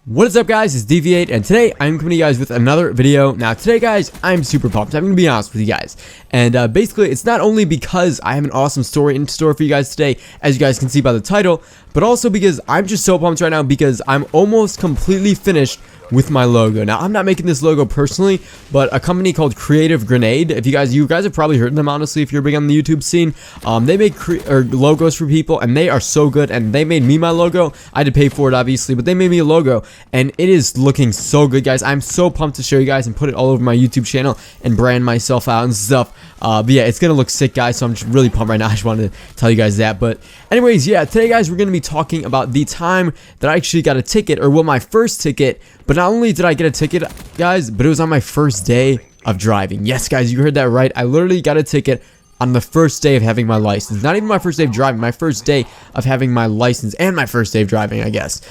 What is up, guys? It's Deviate, and today I'm coming to you guys with another video. Now today, guys, I'm super pumped. I'm gonna be honest with you guys, and basically it's not only because I have an awesome story in store for you guys today, as you guys can see by the title, but also because I'm just so pumped right now because I'm almost completely finished with my logo. Now I'm not making this logo personally, but a company called Creative Grenade, if you guys have probably heard of them, honestly, if you're big on the YouTube scene. They make logos for people, and they are so good, and they made me my logo. I had to pay for it, obviously, but they made me a logo, and it is looking so good, guys. I'm so pumped to show you guys and put it all over my YouTube channel and brand myself out and stuff. But yeah, it's gonna look sick, guys, so I'm just really pumped right now. I just wanted to tell you guys that. But anyways, yeah, today, guys, we're gonna be talking about the time that I actually got a ticket, or well, my first ticket. But not only did I get a ticket, guys, but it was on my first day of driving. Yes, guys, you heard that right. I literally got a ticket on the first day of having my license. Not even my first day of driving, my first day of having my license, and my first day of driving, I guess.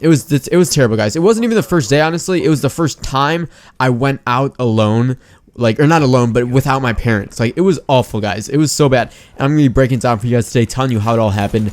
It was terrible, guys. It wasn't even the first day, honestly. It was the first time I went out alone. Like, or not alone, but without my parents. Like, it was awful, guys. It was so bad. And I'm gonna be breaking it down for you guys today, telling you how it all happened.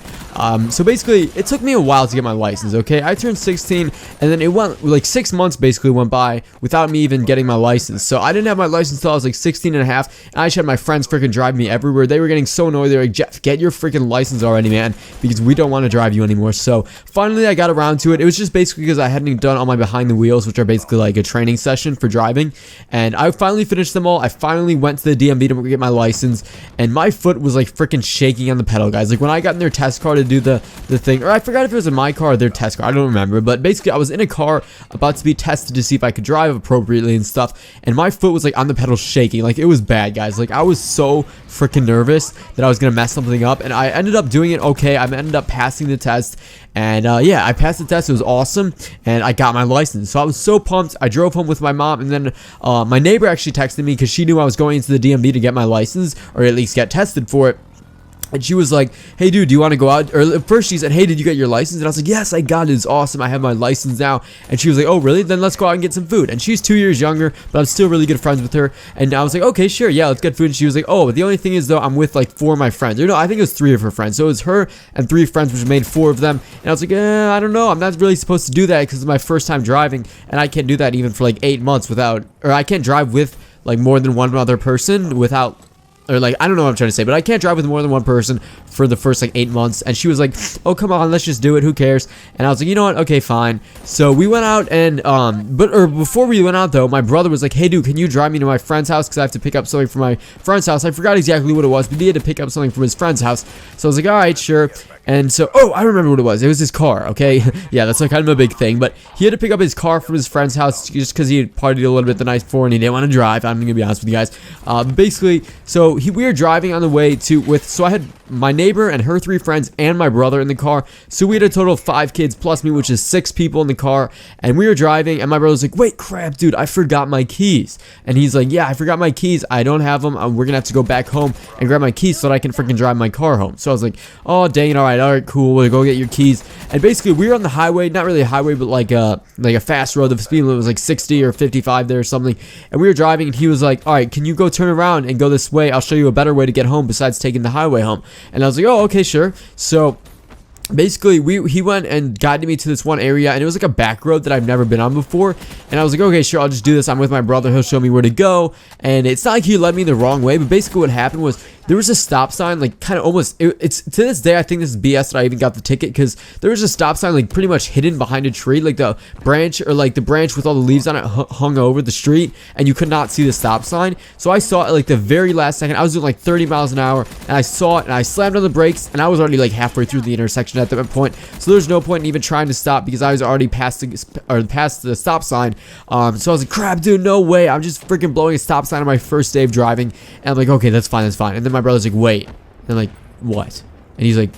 So basically, it took me a while to get my license, okay? I turned 16, and then it went, like, 6 months basically went by without me even getting my license. So I didn't have my license until I was like 16 and a half, and I just had my friends freaking drive me everywhere. They were getting so annoyed. They were like, Jeff, get your freaking license already, man, because we don't want to drive you anymore. So finally, I got around to it. It was just basically because I hadn't done all my behind the wheels, which are basically like a training session for driving, and I finally finished them all. I finally went to the DMV to get my license, and my foot was like freaking shaking on the pedal, guys. Like, when I got in their test car to do the thing, or I forgot if it was in my car or their test car, I don't remember, but basically I was in a car about to be tested to see if I could drive appropriately and stuff, and my foot was like on the pedal shaking. Like, it was bad, guys. Like, I was so freaking nervous that I was gonna mess something up, and I ended up doing it okay. I ended up passing the test, and yeah, I passed the test. It was awesome, and I got my license. So I was so pumped. I drove home with my mom, and then my neighbor actually texted me because she knew I was going into the DMV to get my license, or at least get tested for it. And she was like, hey, dude, do you want to go out? Or first she said, hey, did you get your license? And I was like, yes, I got it. It's awesome. I have my license now. And she was like, oh, really? Then let's go out and get some food. And she's 2 years younger, but I'm still really good friends with her. And I was like, okay, sure. Yeah, let's get food. And she was like, oh, but the only thing is, though, I'm with like 4 of my friends. Or no, I think it was 3 of her friends. So it was her and 3 friends, which made 4 of them. And I was like, I don't know. I'm not really supposed to do that because it's my first time driving. And I can't do that even for like 8 months without, or I can't drive with like more than one other person without, or like, I don't know what I'm trying to say, but I can't drive with more than one person for the first like 8 months. And she was like, oh, come on, let's just do it, who cares? And I was like, you know what, okay, fine. So we went out, and before we went out, though, my brother was like, hey, dude, can you drive me to my friend's house, because I have to pick up something from my friend's house. I forgot exactly what it was, but he had to pick up something from his friend's house. So I was like, all right, sure. And so, oh, I remember what it was. It was his car, okay? Yeah, that's like kind of a big thing, but he had to pick up his car from his friend's house just because he had partied a little bit the night before and he didn't want to drive. I'm gonna be honest with you guys. Basically, so we were driving on the way to, so I had my neighbor and her 3 friends and my brother in the car. So we had a total of 5 kids plus me, which is 6 people in the car. And we were driving, and my brother was like, wait, crap, dude, I forgot my keys. And he's like, yeah, I forgot my keys. I don't have them. We're gonna have to go back home and grab my keys so that I can freaking drive my car home. So I was like, oh, dang it, all right, cool, we'll go get your keys. And basically, we were on the highway, not really a highway, but like a fast road. The speed limit was like 60 or 55 there or something. And we were driving, and he was like, all right, can you go turn around and go this way? I'll show you a better way to get home besides taking the highway home. And I was like, oh, okay, sure. So basically, he went and guided me to this one area, and it was like a back road that I've never been on before. And I was like, okay, sure, I'll just do this. I'm with my brother. He'll show me where to go. And it's not like he led me the wrong way, but basically what happened was there was a stop sign, like kind of almost, it's to this day, I think this is BS that I even got the ticket, because there was a stop sign like pretty much hidden behind a tree, like the branch, or like the branch with all the leaves on it hung over the street, and you could not see the stop sign. So I saw it like the very last second. I was doing like 30 miles an hour, and I saw it, and I slammed on the brakes, and I was already like halfway through the intersection at that point. So there's no point in even trying to stop because I was already past the stop sign. So I was like, crap, dude, no way. I'm just freaking blowing a stop sign on my first day of driving. And I'm like, okay, that's fine. And then my brother's like, wait. And I'm like, what? And he's like,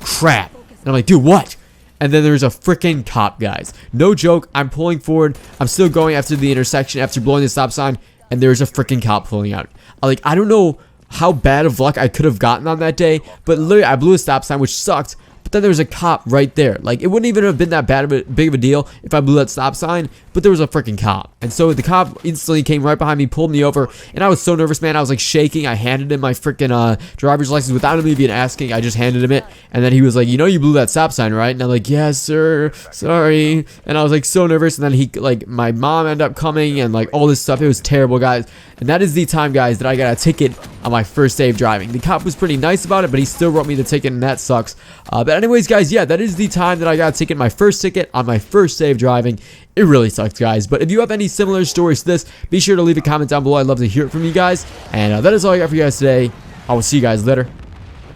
crap. And I'm like, dude, what? And then there's a freaking cop, guys. No joke. I'm pulling forward. I'm still going after the intersection after blowing the stop sign, and there's a freaking cop pulling out. Like, I don't know how bad of luck I could have gotten on that day, but literally I blew a stop sign, which sucked. but then there was a cop right there. Like, it wouldn't even have been that big of a deal if I blew that stop sign, but there was a freaking cop. And so the cop instantly came right behind me, pulled me over, and I was so nervous, man. I was like shaking. I handed him my freaking driver's license without him even asking. I just handed him it, and then he was like, you know, you blew that stop sign, right? And I'm like, yes, sir, sorry. And I was like so nervous, and then he, like, my mom ended up coming, and like all this stuff. It was terrible, guys. And that is the time, guys, that I got a ticket on my first day of driving. The cop was pretty nice about it, but he still wrote me the ticket, and that sucks. But anyways, guys, yeah, that is the time that I got a ticket, my first ticket on my first day of driving. It really sucks, guys. But if you have any similar stories to this, be sure to leave a comment down below. I'd love to hear it from you guys. And that is all I got for you guys today. I will see you guys later,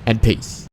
and peace.